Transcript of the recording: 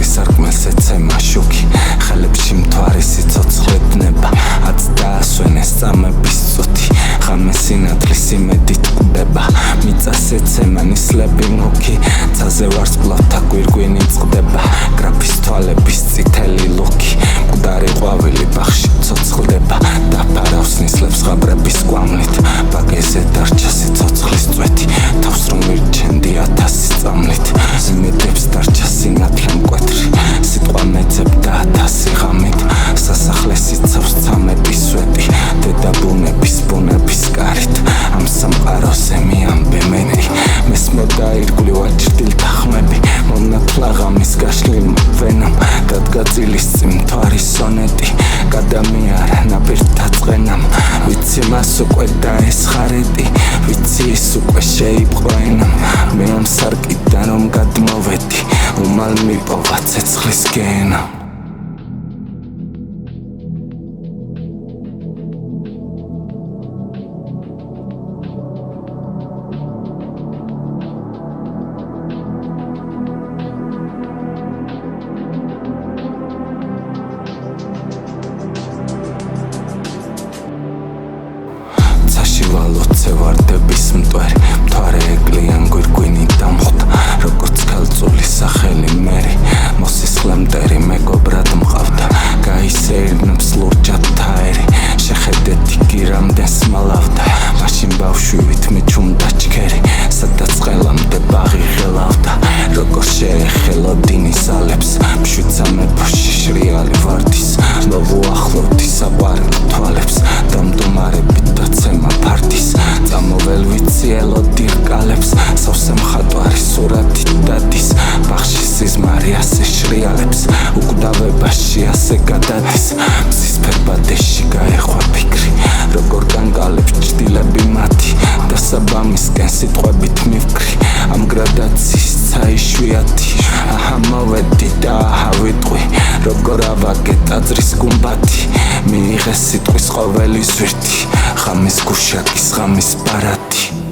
ცოცხლის სარკმელს ეცემა შუქი ხელებში მთვარი სიცოცხლე დნება აც დაასვენეს წამების წუთი ღამე სინათლის იმედით კვდება მიწას ეცემა ნისლები მუქი ცაზე ვარსკვლავთა გვირგვინი წყდება გრაფის თვალების წითელი ლუქი მკვდარი ყვავილი ბაღში ცოცხლდება დაფარავს ნისლებს ღაბრების კვამლით ბაგეზე დარჩა სიცოცხლის წვეთი თავს რომ ვირჩენდი 1000 წამლით ზიმედებს დარჩა სინათლე მკვეთრი სიტყვა მეძებდა 1000 ღამით სასახლეს იცავს ცამების სვეტი დედა ბუნების ბუნების კარით ამ სამყაროზე მიამბე მეტი მესმოდა ირგვლივ აჭრდილთა ხმები მონათლა ღამის გაშლილ ვენამ დადგა წილის წინ მთვარის სონეტი გადამიარა ნაპირთა წყენამ ვიცი მას უკვე დაესხარეტი ვიცი ის უკვე შეიპყრო ენამ მე ამ სარკიდან რომ გადმოვედი უმალ მიპოვა ცეცხლის გენა ვალოცე ვარდების მტვერი მთვარე ეკლიან გვირგვინი დამხვდა როგორც ქალწულის სახელი მერი მოსისხლე მტერი მეგობრად მყავდა გაისეირნებს ლურჯად თაერი შეხედეთ იგი რამდენს მალავდა მაშინ ბავშვივით მიჩუმდა ჩქერი სადაც ყელამდე ბაღი ღელავდა როგორ შეეხელოდი ნისალებს მშვიდსა მეფოში შრიალი ვარდის მოვუახლოვდი საყვარელ თვალებს დამდუმარებით დაცემა ფარდის წამოվել ვიცი ელოდი რკალებს სავსე მხატვარი სურათით დადის ბაღში სიზმარი ასე შრიალებს უკვდავებაში ასე გადადის მზის ფერბადეში გაეხვა ფიქრი როგორ განკალებს ჭრდილები მათი დასაბამისკენ სიტყვებით მივკრი ამ გრადაციის ცაიშვიათი აჰა მოვედი და აჰა ვიტყვი როგორ ავაგე ტაძრის გუმბათი მიიღეს სიტყვის ყოველი ზვირთი ღამის გუშაკის ღამის ბარათი